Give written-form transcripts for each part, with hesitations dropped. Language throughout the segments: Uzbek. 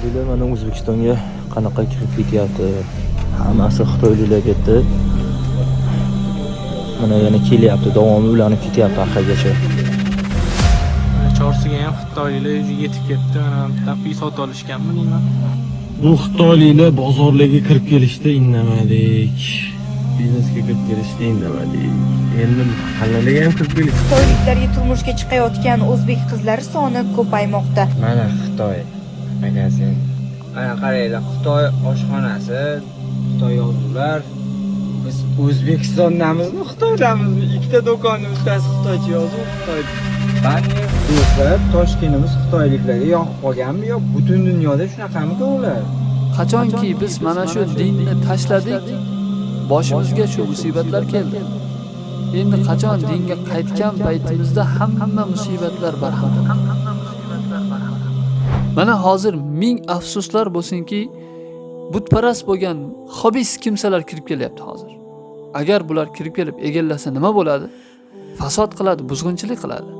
Bular mana O'zbekistonga qanaqa kirib ketyapti? Hammasi xitoyliklar ketdi. Mana yana kelyapti, davomi ularni ketyapti orqagacha. Chorsiga ham xitoyliklar уже yetib ketdi. Mana taqiy sotib olishganmi deyman. Bu xitoyliklar bozorlarga kirib kelishda indamadik. Biznesga kirib kelishda indamadik. Endi mahallalarga ham kirib kelishdi. Xitoyliklarga turmushga chiqayotgan o'zbek qizlari soni ko'paymoqda. Mana Xitoy magazin. Mana qaranglar, Xitoy oshxonasi, Xitoy yozuvlar. Biz O'zbekistondamizmi, Xitoydamizmi? Ikkita do'konimiz bittasi Xitoycha yozuv, Xitoy. Qani do'stlar, Toshkentimiz xitoyliklarga yoqib qolganmi yo butun dunyoda shunaqami ular? Qachonki biz mana shu dinni tashladik, boshimizga shu musibatlar keldi. Endi qachon dinga qaytgan paytimizda hamma musibatlar barham. Mana hozir ming afsuslar bo'lsinki, butparast bo'lgan xobis kimsalar kirib kelyapti hozir. Agar bular kirib kelib egallasa nima bo'ladi? Fasod qiladi, buzg'unchilik qiladi.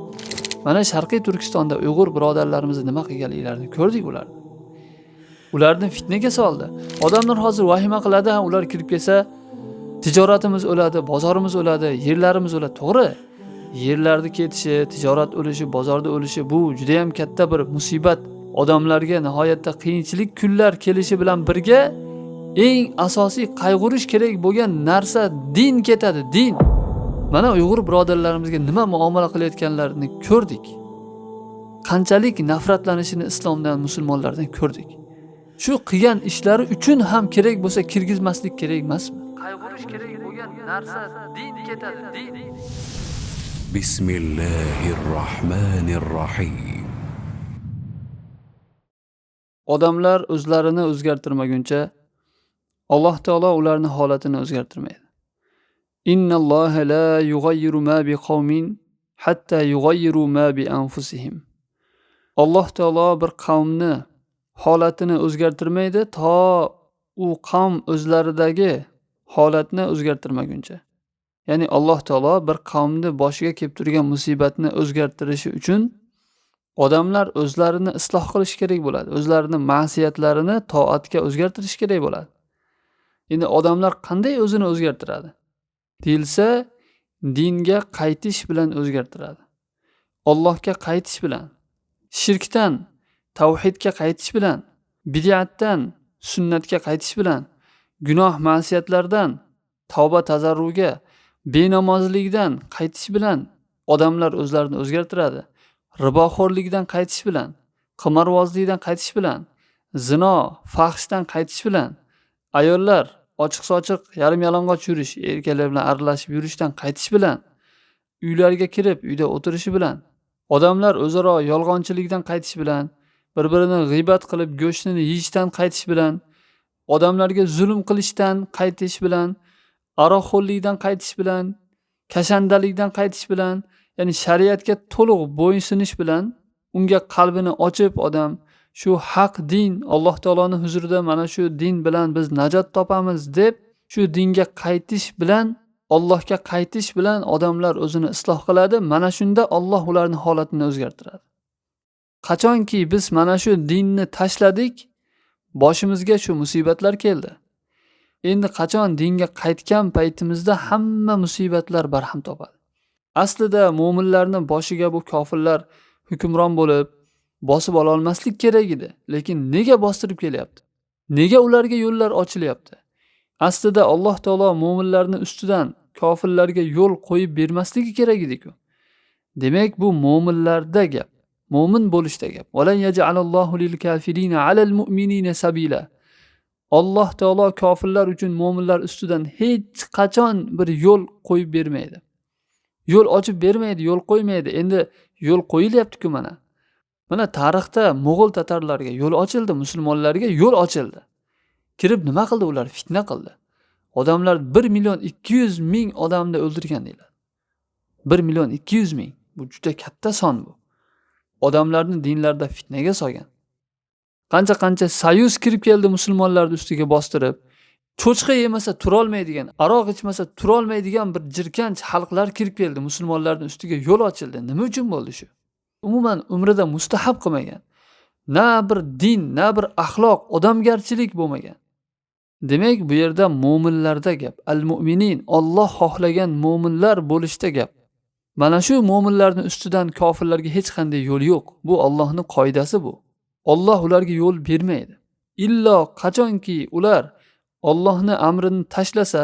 Mana Sharqiy Turkistonda Uyg'ur birodarlarimizni nima qilganliklarini ko'rdik ularni. Ularni fitnaga soldi. Odamlar hozir vahima qiladi, ular kirib kelsa tijoratimiz o'ladi, bozorimiz o'ladi, yerlarimiz o'ladi. To'g'ri. Yerlarni ketishi, tijorat o'lishi, bozorda o'lishi bu juda ham katta bir musibat. Odamlarga nihoyatda qiyinchilik kunlar kelishi bilan birga eng asosiy qayg'urish kerak bo'lgan narsa din ketadi, din. Mana Uyg'ur birodarlarimizga nima muomala qilayotganlarini ko'rdik. Qanchalik nafratlanishini islomdan, musulmonlardan ko'rdik. Shu qilgan ishlari uchun ham kerak bo'lsa kirgizmaslik kerak emasmi? Qayg'urish kerak bo'lgan narsa din ketadi, din. Bismillahirrohmanirrohim. Odamlar o'zlarini o'zgartirmaguncha Alloh taolo ularning holatini o'zgartirmaydi. Innalloha la yughayyiru ma biqawmin hatta yughayyiru ma bi anfusihim. Alloh taolo bir qavmni holatini o'zgartirmaydi to u qavm o'zlaridagi holatni o'zgartirmaguncha. Ya'ni Alloh taolo bir qavmni boshiga kelib turgan musibatni o'zgartirishi uchun odamlar o'zlarini isloh qilish kerak bo'ladi. O'zlarining ma'siyatlarini toatga o'zgartirish kerak bo'ladi. Endi odamlar qanday o'zini o'zgartiradi? Deyilsa, dinga qaytish bilan o'zgartiradi. Allohga qaytish bilan, shirkdan tavhidga qaytish bilan, bid'atdan sunnatga qaytish bilan, gunoh ma'siyatlardan tavba tazarruga, benamozlikdan qaytish bilan odamlar o'zlarini o'zgartiradi. Riboxo'rlikdan qaytish bilan, qimorvozlikdan qaytish bilan, zino, fahshdan qaytish bilan, ayollar ochiq-sochiq yarim yalang'och yurish, erkaklar bilan aralashib yurishdan qaytish bilan, uylariga kirib, uyda o'tirishi bilan, odamlar o'zaro yolg'onchilikdan qaytish bilan, bir-birini g'iybat qilib go'shtini yeyishdan qaytish bilan, odamlarga zulm qilishdan qaytish bilan, aroqxo'rlikdan qaytish bilan, kashandalikdan qaytish bilan, ya'ni shariatga to'liq bo'ysunish bilan, unga qalbini ochib odam shu haq din, Alloh taoloning huzurida mana shu din bilan biz najot topamiz deb, shu dinga qaytish bilan, Allohga qaytish bilan odamlar o'zini isloh qiladi. Mana shunda Alloh ularning holatini o'zgartiradi. Qachonki biz mana shu dinni tashladik, boshimizga shu musibatlar keldi. Endi qachon dinga qaytgan paytimizda hamma musibatlar barham topadi. Aslida mu'minlarning boshiga bu kofirlar hukmron bo'lib bosib ola olmaslik kerak edi. Lekin nega bostirib kelyapti? Nega ularga yo'llar ochilyapti? Aslida Alloh taolo mu'minlarning ustidan kofirlarga yo'l qo'yib bermasligi kerak edi-ku. Demak, bu mu'minlarda gap, mu'min bo'lishda gap. Valan yaj'alallohu lil kafirina alal mu'minina sabila. Alloh taolo kofirlar uchun mu'minlar ustidan hech qachon bir yo'l qo'yib bermaydi. Yo'l ochib bermaydi, yo'l qo'ymaydi. Endi yo'l qo'yilyapti-ku mana. Mana tarixda Mo'g'ul tatarlarga yo'l ochildi, musulmonlarga yo'l ochildi. Kirib nima qildi ular? Fitna qildi. Odamlar 1.200.000 odamni o'ldirgan deyiladi. 1.200.000. Bu juda katta son bu. Odamlarni dinlarda fitnaga solgan. Qancha soyuz kirib keldi musulmonlarning ustiga bostirib. Cho'chqa yemasa turolmaydigan, aroq ichmasa turolmaydigan bir jirkanch xalqlar kirib keldi, musulmonlarning ustiga yo'l ochildi. Nima uchun bo'ldi shu? Umuman umrida mustahab qilmagan. na bir din, na bir axloq, odamgarchilik bo'lmagan. Demak, bu yerda mo'minlarda gap. Al-mu'minin, Alloh xohlagan mo'minlar bo'lishda gap. Mana shu mo'minlarning ustidan kofirlarga hech qanday yo'l yo'q. Bu Allohning qoidasi bu. Alloh ularga yo'l bermaydi. Illo qachonki ular Allohning amrini tashlasa,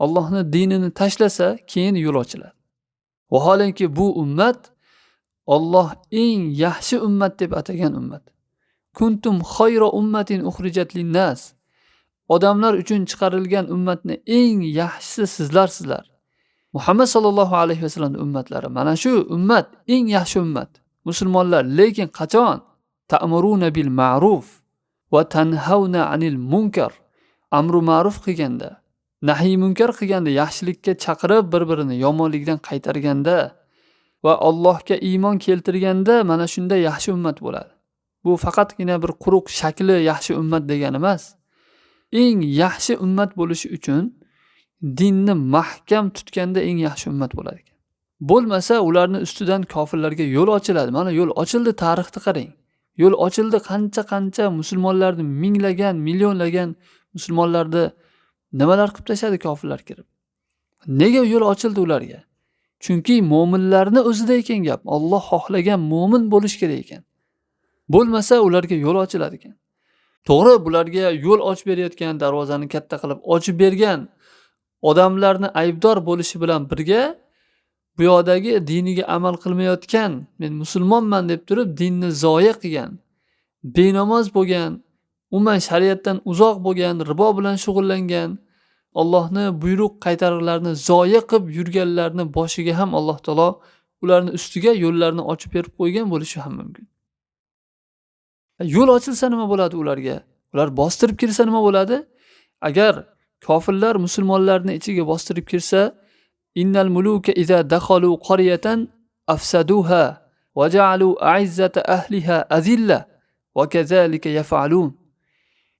Allohning dinini tashlasa, keyin yo'l ochiladi. Vaholanki bu ummat Alloh eng yaxshi ummat deb atagan ummat. Kuntum khayra ummatin ukhrijat lin-nas. Odamlar uchun chiqarilgan ummatni eng yaxshisi sizlarsizlar. Muhammad sallallohu alayhi vasallamning ummatlari. Mana shu ummat eng yaxshi ummat. Musulmonlar, lekin qachon ta'muruna bil ma'ruf va tanhauna anil munkar. Amru ma'ruf qilganda, nahiy munkar qilganda, yaxshilikka chaqirib bir-birini yomonlikdan qaytarganda va Allohga iymon keltirganda mana shunda yaxshi ummat bo'ladi. Bu faqatgina bir quruq shakli yaxshi ummat degani emas. Eng yaxshi ummat bo'lishi uchun dinni mahkam tutganda eng yaxshi ummat bo'ladi ekan. Bo'lmasa ularning ustidan kofirlarga yo'l ochiladi. Mana yo'l ochildi, tarixni qarang. Yo'l ochildi, qancha musulmonlarni minglagan, millionlagan musulmonlarni nimalar qilib tashadi kofirlar kirib. Nega yo'l ochildi ularga? Chunki mo'minlarni o'zida ekan gap. Alloh xohlagan mo'min bo'lish kerak ekan. Bo'lmasa ularga yo'l ochiladi ekan. To'g'ri, bularga yo'l ochib berayotgan, darvozani katta qilib ochib bergan odamlarni aybdor bo'lishi bilan birga bu yoqdagi diniga amal qilmayotgan, men musulmonman deb turib dinni zoya qilgan, benamoz bo'lgan, umuman shariatdan uzoq bo'lgan, ribo bilan shug'ullangan, Allohning buyruq qaytariqlarini zoya qilib yurganlarni boshiga ham Alloh taolo ularning ustiga yo'llarni ochib berib qo'ygan bo'lishi ham mumkin. Yo'l ochilsa nima bo'ladi ularga? Ular bostirib kirsa nima bo'ladi? Agar kofirlar musulmonlarni ichiga bostirib kirsa, innal muluka idza dakhalu qaryatan afsaduha wa ja'alu a'izzata ahliha azilla va kazalika yaf'alun.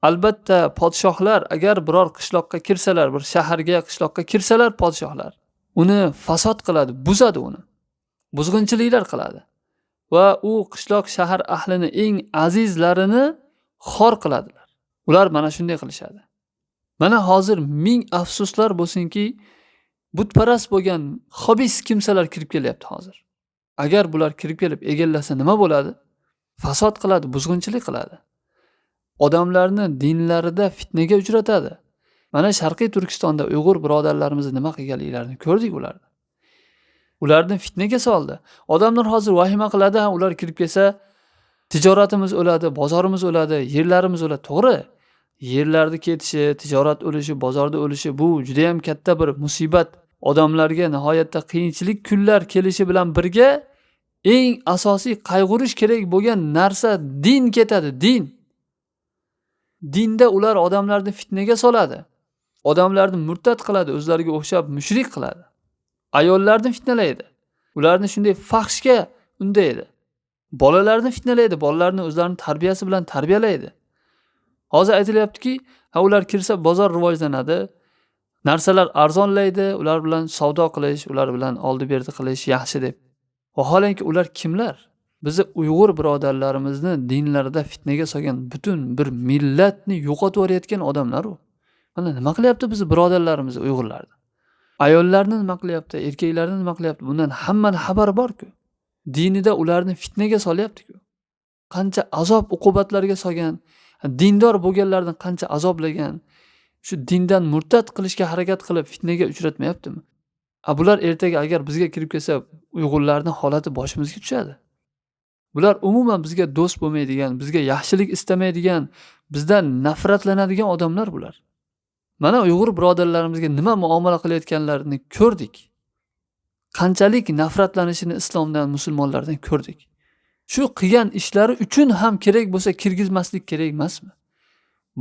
Albatta podshohlar agar biror qishloqqa kirsalar, bir shaharga, qishloqqa kirsalar podshohlar, uni fasod qiladi, buzadi uni. Buzg'unchiliklar qiladi. Va u qishloq shahar ahlini eng azizlarini xor qiladilar. Ular mana shunday qilishadi. Mana hozir ming afsuslar bo'lsinki, butparast bo'lgan xobis kimsalar kirib kelyapti hozir. Agar bular kirib kelib egallasa nima bo'ladi? Fasod qiladi, buzg'unchilik qiladi. Odamlarni dinlarida fitnaga uchratadi. Mana Sharqiy Turkistonda Uyg'ur birodarlarimiz nima qilganliklarini ko'rdik ularni. Ularni fitnaga soldi. Odamlar hozir vahima qiladi, ular kirib kelsa tijoratimiz o'ladi, bozorimiz o'ladi, yerlarimiz o'ladi. To'g'ri, yerlarni ketishi, tijorat o'lishi, bozorda o'lishi bu juda ham katta bir musibat. Odamlarga nihoyatda qiyinchilik kunlar kelishi bilan birga eng asosiy qayg'urish kerak bo'lgan narsa din ketadi, din. Dinda ular odamlarni fitnaga soladi. Odamlarni murtad qiladi, o'zlariga o'xshab mushrik qiladi. Ayollarni fitnalaydi. Ularni shunday fahshga undaydi. Bolalarni fitnalaydi, bolalarni o'zlarining tarbiyasi bilan tarbiyalaydi. Hozir aytilyaptiki, ular kirsa bozor rivojlanadi, narsalar arzonlaydi, ular bilan savdo qilish, ular bilan oldi-berdi qilish yaxshi deb. Vaholanki ular kimlar? Bizi Uyg'ur birodarlarimizni dinlarida fitnaga solgan butun bir millatni yo'qotib o'rayotgan odamlar u. Mana nima qilyapti bizi birodarlarimiz Uyg'urlarni? Ayollarni nima qilyapti, erkaklarni nima qilyapti? Bundan hammaning xabari bor-ku. Dinida ularni fitnaga solyapti-ku. Qancha azob uqubatlarga solgan, dindor bo'lganlarni qancha azoblagan, shu dindan murtad qilishga harakat qilib fitnaga uchratmayaptimi? Bular ertaga agar bizga kirib kelsa, Uyg'urlarning holati boshimizga tushadi. Bular umuman bizga do'st bo'lmaydigan, bizga yaxshilik istamaydigan, bizdan nafratlanadigan odamlar bular. Mana Uyg'ur birodarlarimizga nima muomala qilayotganlarini ko'rdik. Qanchalik nafratlanishini islomdan, musulmonlardan ko'rdik. Shu qilgan ishlari uchun ham kerak bo'lsa kirgizmaslik kerak emasmi?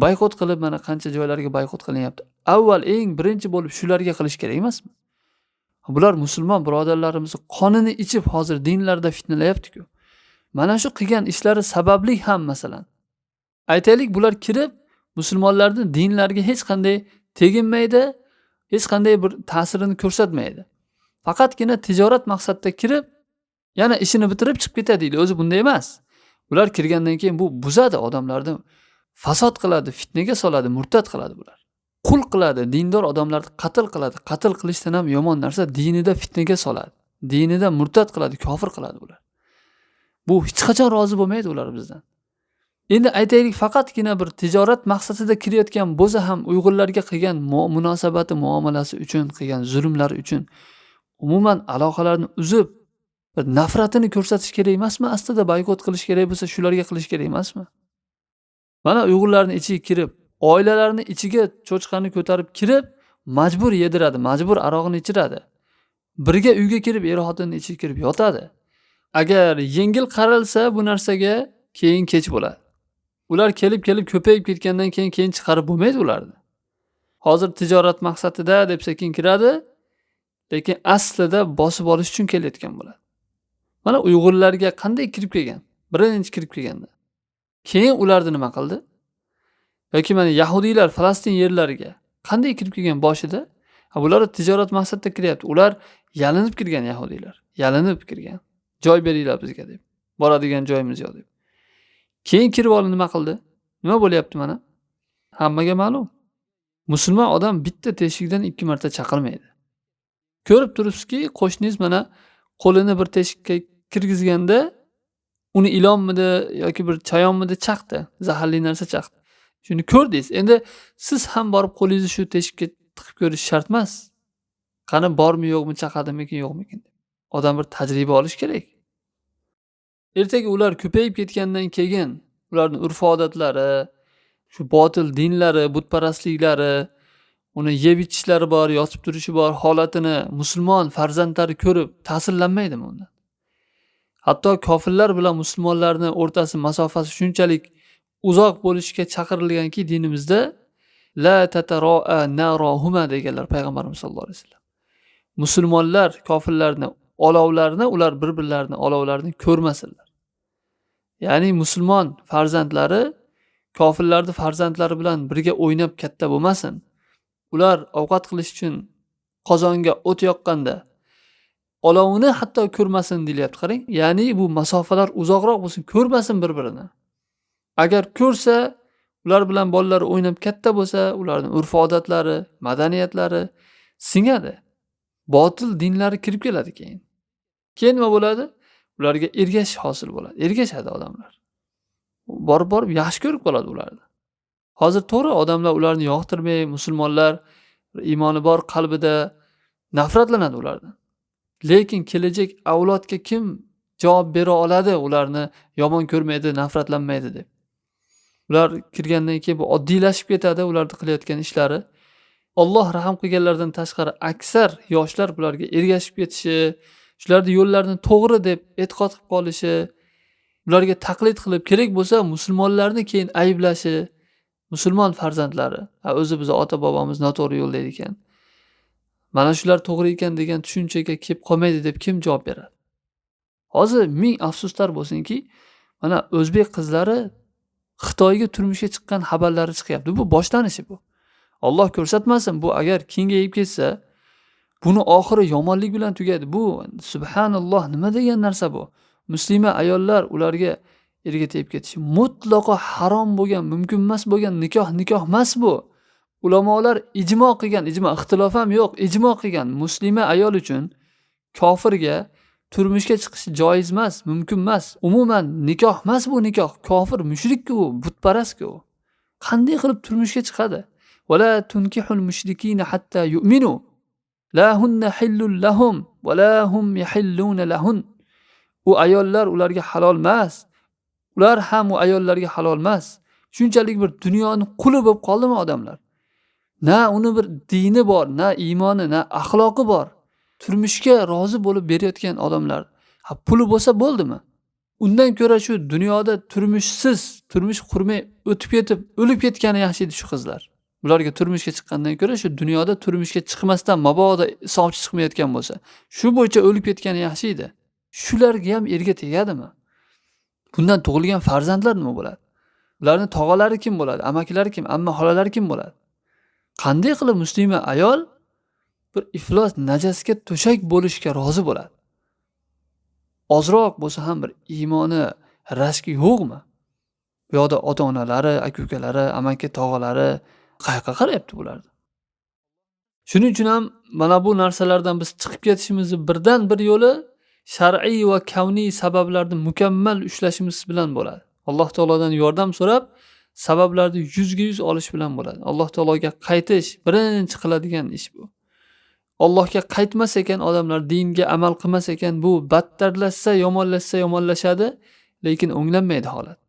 Boykot qilib mana qancha joylarga boykot qilinyapti. Avval eng birinchi bo'lib shularga qilish kerak emasmi? Bular musulmon birodarlarimiz qonini ichib hozir dinlarda fitnalayapti-ku. Mana shu qilgan ishlari sababli ham masalan. Aytaylik, bular kirib musulmonlarning dinlariga hech qanday teginmaydi, hech qanday bir ta'sirini ko'rsatmaydi. Faqatgina tijorat maqsadida kirib, yana ishini bitirib chiqib ketadi. O'zi bunday emas. Ular kirgandan keyin bu buzadi odamlarni, fasod qiladi, fitnaga soladi, murtad qiladi bular. Qul qiladi, dindor odamlarni qatl qiladi. Qatl qilishdan ham yomon narsa dinida fitnaga soladi. Dinida murtad qiladi, kofir qiladi bular. Bu hech qachon rozi bo'lmaydi ular bizdan. Endi aytaylik, faqatgina bir tijorat maqsadida kirayotgan bo'lsa ham Uyg'urlarga qilgan munosabati, muomalasi uchun, qilgan zulmlari uchun umuman aloqalarni uzib, bir nafratini ko'rsatish kerak emasmi? Aslida boykot qilish kerak bo'lsa, shularga qilish kerak emasmi? Mana Uyg'urlarning ichiga kirib, oilalarni ichiga cho'chqani ko'tarib kirib, majbur yediradi, majbur arog'ini ichiradi. Birga uyga kirib, er-xotinning ichiga kirib yotadi. Agar yengil qaralsa bu narsaga, keyin kech bo'ladi. Ular kelib ko'payib ketgandan keyin chiqarib bo'lmaydi ularni. Hozir tijorat maqsadida deb sekin kiradi, lekin aslida bosib olish uchun kelayotgan bo'ladi. Mana Uyg'urlarga qanday kirib kelgan? Birinchi kirib kelganda. Keyin ularni nima qildi? Yoki mana Yahudiylar Falastin yerlariga qanday kirib kelgan boshida? Bular tijorat maqsadida kiryapti. Ular yalinib kirgan Yahudiylar. Yalinib kirgan. Joy beringlar bizga deb. Boradigan joyimiz yo'q deb. Keyin kirib olib nima qildi? Nima bo'lyapti mana? Hammaga ma'lum. Musulmon odam bitta teshikdan 2 marta chaqirmaydi. Ko'rib turibsizki, qo'shningiz mana qo'lini bir teshikka kirgizganda uni ilonmidi yoki bir chayonmidi chaqdi, zaharli narsa chaqdi. Shuni ko'rdingiz. Endi siz ham borib qo'lingizni shu teshikka tiqib ko'rish shart emas. Qani bormi yo'qmi, chaqadimikin yo'qmikin deb. Odam bir tajriba olish kerak. Ertaga ular ko'payib ketgandan keyin ularning urf-odatlari, shu botil dinlari, butparastliklari, uni yeb ichishlari bor, yotib turishi bor holatini musulmon farzandlari ko'rib ta'sirlanmaydimi undan? Hatto kofirlar bilan musulmonlarning o'rtasi masofasi shunchalik uzoq bo'lishga chaqirilganki dinimizda la tataro'a narahuma deganlar payg'ambarimiz sollallohu alayhi vasallam. Musulmonlar kofirlarni olovlarini, ular bir-birlarini olovlarini ko'rmasinlar. Ya'ni musulmon farzandlari kofirlarning farzandlari bilan birga o'ynab katta bo'lmasin. Ular ovqat qilish uchun qozonga o't yoqqanda olovini hatto ko'rmasin deyapti, qarang. Ya'ni bu masofalar uzoqroq bo'lsin, ko'rmasin bir-birini. Agar ko'rsa, ular bilan bolalar o'ynab katta bo'lsa, ularning urf-odatlari, madaniyatlari singadi. Botil dinlari kirib keladi keyin. Keyin nima bo'ladi? Ularga ergashish hosil bo'ladi. Ergashadi odamlar. Borib yaxshi ko'rib qoladi ularni. Hozir to'g'ri odamlar ularni yoqtirmay, musulmonlar iymoni bor qalbida nafratlanadi ulardan. Lekin kelajak avlodga kim javob bera oladi ularni yomon ko'rmaydi, nafratlanmaydi deb. Ular kirgandan keyin bu oddiylashib ketadi, ularning qilayotgan ishlari. Alloh rahim qilganlardan tashqari aksar yoshlar bularga ergashib ketishi, shularning yo'llarini to'g'ri deb e'tiqod qilib qolishi, ularga taqlid qilib kerak bo'lsa musulmonlarni keyin ayblashi, musulmon farzandlari, o'zi biz ota-bobomiz noto'g'ri yo'lda ekan. Mana shular to'g'ri ekan degan tushunchaga kelib qolmaydi deb kim javob beradi? Hozir ming afsuslar bo'lsinki, mana o'zbek qizlari Xitoyga turmushga chiqqan xabarlari chiqyapti. Bu boshlanishi bu. Alloh ko'rsatmasin, bu agar kengayib ketsa, buni oxiri yomonlik bilan tugaydi. Bu subhanalloh, nima degan narsa bu? Muslima ayollar ularga erga tegib ketishi mutlaqo harom bo'lgan, mumkin emas bo'lgan nikoh emas bu. Ulamolar ijmo qilgan, ixtilof ham yo'q, ijmo qilgan muslima ayol uchun kofirga turmushga chiqish joiz emas, mumkin emas. Umuman nikoh emas bu nikoh. Kofir, mushrik-ku u, butparast-ku u. Qanday qilib turmushga chiqadi? Wala tunkihul mushrikina hatta yu'minu. La hunna hillul lahum wa la hum yahilluna lahun. U ayollar ularga halol emas. Ular ham u ayollarga halol emas. Shunchalik bir dunyoning quli bo'lib qoldimi odamlar? Na uni bir dini bor, na iymoni, na axloqi bor. Turmushga rozi bo'lib berayotgan odamlar. Puli bo'lsa bo'ldimi? Undan ko'ra shu dunyoda turmushsiz, turmush qurmay o'tib ketib, o'lib ketgani yaxshi edi shu qizlar. Ularga turmushga chiqqandan ko'ra shu dunyoda turmushga chiqmasdan mabodo isofchi chiqmayotgan bo'lsa, shu bo'yicha o'lib ketgani yaxshi edi. Shularga ham erga tegadimi? Bundan tug'ilgan farzandlar nima bo'ladi? Ularning tog'alari kim bo'ladi? Amakilari kim? Amma xolalari kim bo'ladi? Qanday qilib muslima ayol bir iflos najasga to'shak bo'lishga rozi bo'ladi? Ozroq bo'lsa ham bir iymoni rashki yo'qmi? Bu yoqda ota-onalari, aka-ukalari, amaki tog'alari qayoqqa qarayapti bularni? Shuning uchun ham mana bu narsalardan biz chiqib ketishimizni birdan bir yo'li shar'iy va kavniy sabablarni mukammal ushlashimiz bilan bo'ladi. Alloh taolodan yordam so'rab, sabablarni 100% olish bilan bo'ladi. Alloh taologa qaytish birinchi qiladigan ish bu. Allohga qaytmas ekan odamlar, dinga amal qilmas ekan, bu battarlashsa, yomonlashadi, lekin o'nglanmaydi holat.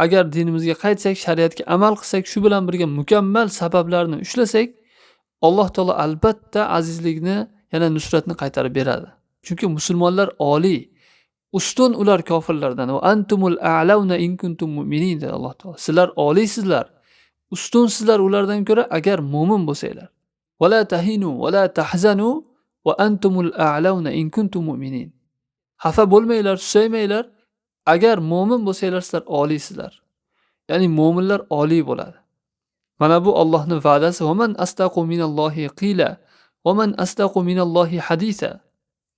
Agar dinimizga qaytsak, shariatga amal qilsak, shu bilan birga mukammal sabablarni ushlasak, Alloh taolo albatta azizlikni, yana nusratni qaytarib beradi. Chunki musulmonlar oliy, ustun ular kofirlardan. Va antumul a'launa in kuntum mu'minin dedi Alloh taolo. Sizlar oliysizlar, ustunsizlar ulardan ko'ra agar mu'min bo'lsanglar. Va la tahinu va la tahzanu va antumul a'launa in kuntum mu'minin. Xafa bo'lmanglar, susaymanglar. Agar mu'min bo'lsanglar, sizlar oliysizlar. Ya'ni mu'minlar oliy bo'ladi. Mana bu Allohning va'dasi. Va man astaqu minallohi qila va man astaqu minallohi hadisa.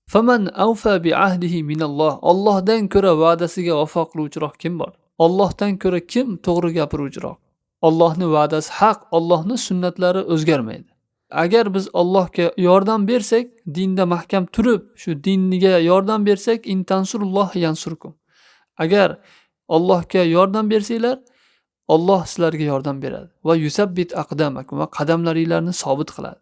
Faman awfa bi ahdihi minalloh. Allohdan ko'ra va'dasiga vafo qiluvchiroq kim bor? Allohdan ko'ra kim to'g'ri gapiruvchiroq? Allohning va'dasi haq, Allohning sunnatlari o'zgarmaydi. Agar biz Allohga yordam bersak, dinda mahkam turib, shu dinga yordam bersak, intansurulloh yansurkum. Agar Allohga yordam bersanglar, Alloh sizlarga yordam beradi va yusabbit aqdamakum va qadamlaringlarni sobit qiladi.